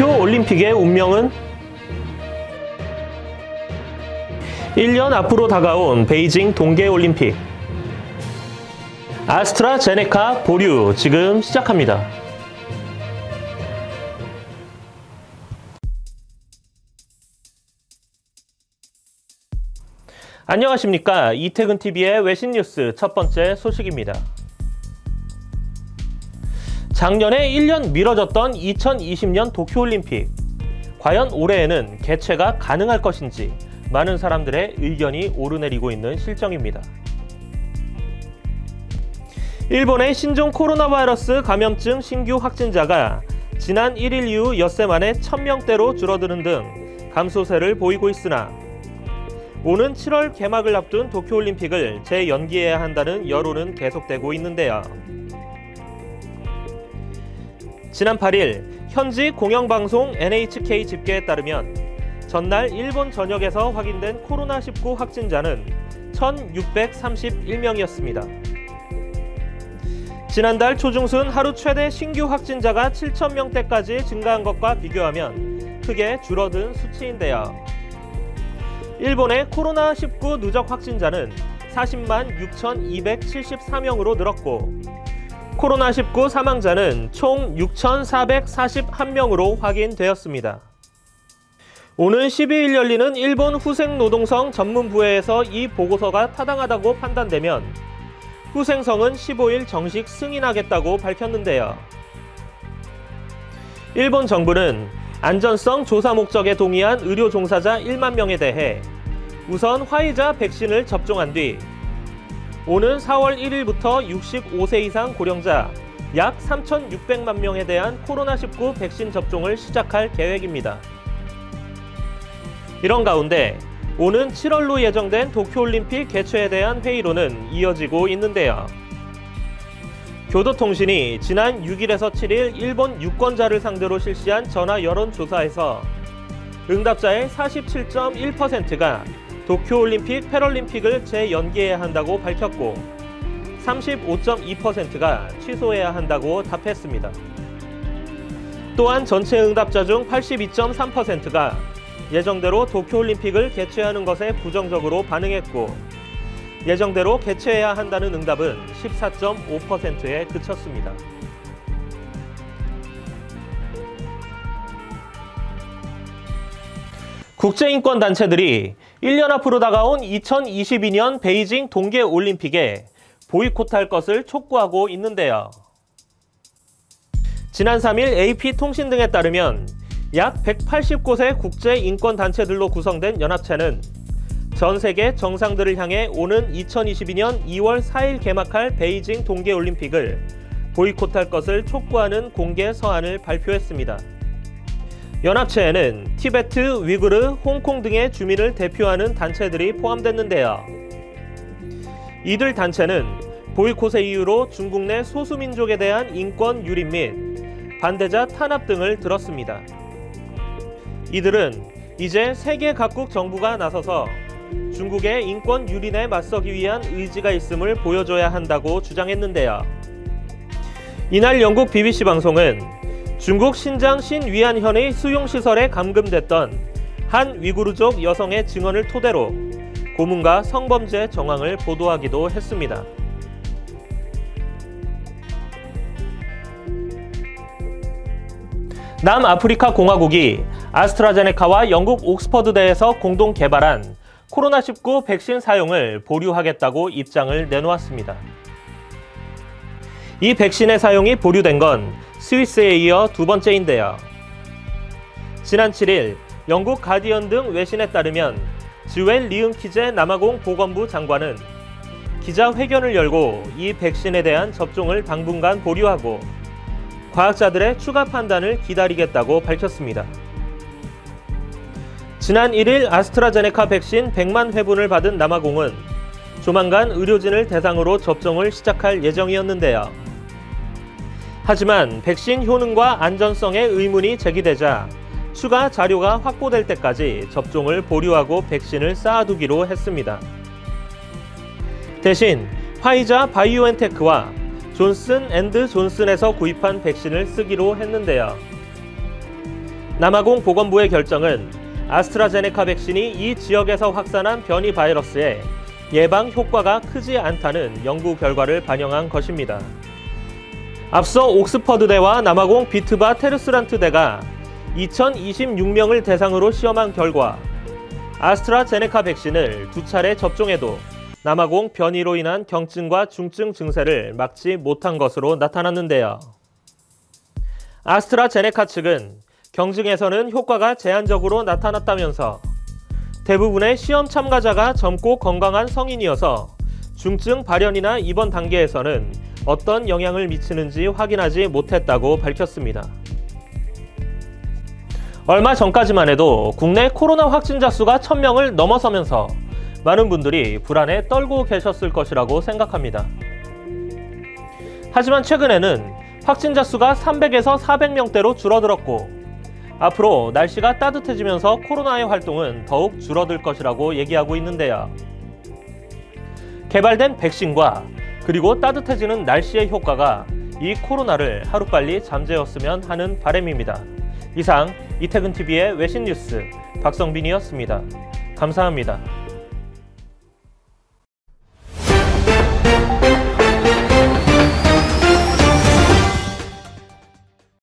도쿄올림픽의 운명은? 1년 앞으로 다가온 베이징 동계올림픽. 아스트라제네카 보류 지금 시작합니다. 안녕하십니까. 이태근TV의 외신뉴스 첫 번째 소식입니다. 작년에 1년 미뤄졌던 2020년 도쿄올림픽. 과연 올해에는 개최가 가능할 것인지 많은 사람들의 의견이 오르내리고 있는 실정입니다. 일본의 신종 코로나 바이러스 감염증 신규 확진자가 지난 1일 이후 엿새 만에 1000명대로 줄어드는 등 감소세를 보이고 있으나 오는 7월 개막을 앞둔 도쿄올림픽을 재연기해야 한다는 여론은 계속되고 있는데요. 지난 8일 현지 공영방송 NHK 집계에 따르면 전날 일본 전역에서 확인된 코로나19 확진자는 1631명이었습니다. 지난달 초중순 하루 최대 신규 확진자가 7000명대까지 증가한 것과 비교하면 크게 줄어든 수치인데요. 일본의 코로나19 누적 확진자는 400만 6274명으로 늘었고 코로나19 사망자는 총 6441명으로 확인되었습니다. 오는 12일 열리는 일본 후생노동성 전문부회에서 이 보고서가 타당하다고 판단되면 후생성은 15일 정식 승인하겠다고 밝혔는데요. 일본 정부는 안전성 조사 목적에 동의한 의료 종사자 1만 명에 대해 우선 화이자 백신을 접종한 뒤 오는 4월 1일부터 65세 이상 고령자 약 3,600만 명에 대한 코로나19 백신 접종을 시작할 계획입니다. 이런 가운데 오는 7월로 예정된 도쿄올림픽 개최에 대한 회의로는 이어지고 있는데요. 교도통신이 지난 6일에서 7일 일본 유권자를 상대로 실시한 전화 여론조사에서 응답자의 47.1%가 도쿄올림픽, 패럴림픽을 재연기해야 한다고 밝혔고 35.2%가 취소해야 한다고 답했습니다. 또한 전체 응답자 중 82.3%가 예정대로 도쿄올림픽을 개최하는 것에 부정적으로 반응했고 예정대로 개최해야 한다는 응답은 14.5%에 그쳤습니다. 국제인권단체들이 1년 앞으로 다가온 2022년 베이징 동계올림픽에 보이콧할 것을 촉구하고 있는데요. 지난 3일 AP통신 등에 따르면 약 180곳의 국제인권단체들로 구성된 연합체는 전 세계 정상들을 향해 오는 2022년 2월 4일 개막할 베이징 동계올림픽을 보이콧할 것을 촉구하는 공개 서한을 발표했습니다. 연합체에는 티베트, 위구르, 홍콩 등의 주민을 대표하는 단체들이 포함됐는데요. 이들 단체는 보이콧의 이유로 중국 내 소수민족에 대한 인권 유린 및 반대자 탄압 등을 들었습니다. 이들은 이제 세계 각국 정부가 나서서 중국의 인권 유린에 맞서기 위한 의지가 있음을 보여줘야 한다고 주장했는데요. 이날 영국 BBC 방송은 중국 신장 신위안현의 수용시설에 감금됐던 한 위구르족 여성의 증언을 토대로 고문과 성범죄 정황을 보도하기도 했습니다. 남아프리카 공화국이 아스트라제네카와 영국 옥스퍼드대에서 공동 개발한 코로나19 백신 사용을 보류하겠다고 입장을 내놓았습니다. 이 백신의 사용이 보류된 건 스위스에 이어 두 번째인데요. 지난 7일 영국 가디언 등 외신에 따르면 즈웰 리은키제 남아공 보건부 장관은 기자회견을 열고 이 백신에 대한 접종을 당분간 보류하고 과학자들의 추가 판단을 기다리겠다고 밝혔습니다. 지난 1일 아스트라제네카 백신 100만 회분을 받은 남아공은 조만간 의료진을 대상으로 접종을 시작할 예정이었는데요. 하지만 백신 효능과 안전성에 의문이 제기되자 추가 자료가 확보될 때까지 접종을 보류하고 백신을 쌓아두기로 했습니다. 대신 화이자 바이오엔테크와 존슨 앤드 존슨에서 구입한 백신을 쓰기로 했는데요. 남아공 보건부의 결정은 아스트라제네카 백신이 이 지역에서 확산한 변이 바이러스에 예방 효과가 크지 않다는 연구 결과를 반영한 것입니다. 앞서 옥스퍼드대와 남아공 비트바 테르스란트대가 2026명을 대상으로 시험한 결과 아스트라제네카 백신을 2차례 접종해도 남아공 변이로 인한 경증과 중증 증세를 막지 못한 것으로 나타났는데요. 아스트라제네카 측은 경증에서는 효과가 제한적으로 나타났다면서 대부분의 시험 참가자가 젊고 건강한 성인이어서 중증 발현이나 입원 단계에서는 어떤 영향을 미치는지 확인하지 못했다고 밝혔습니다. 얼마 전까지만 해도 국내 코로나 확진자 수가 1000명을 넘어서면서 많은 분들이 불안에 떨고 계셨을 것이라고 생각합니다. 하지만 최근에는 확진자 수가 300에서 400명대로 줄어들었고 앞으로 날씨가 따뜻해지면서 코로나의 활동은 더욱 줄어들 것이라고 얘기하고 있는데요. 개발된 백신과 그리고 따뜻해지는 날씨의 효과가 이 코로나를 하루빨리 잠재웠으면 하는 바람입니다. 이상 이태근TV의 외신 뉴스 박성빈이었습니다. 감사합니다.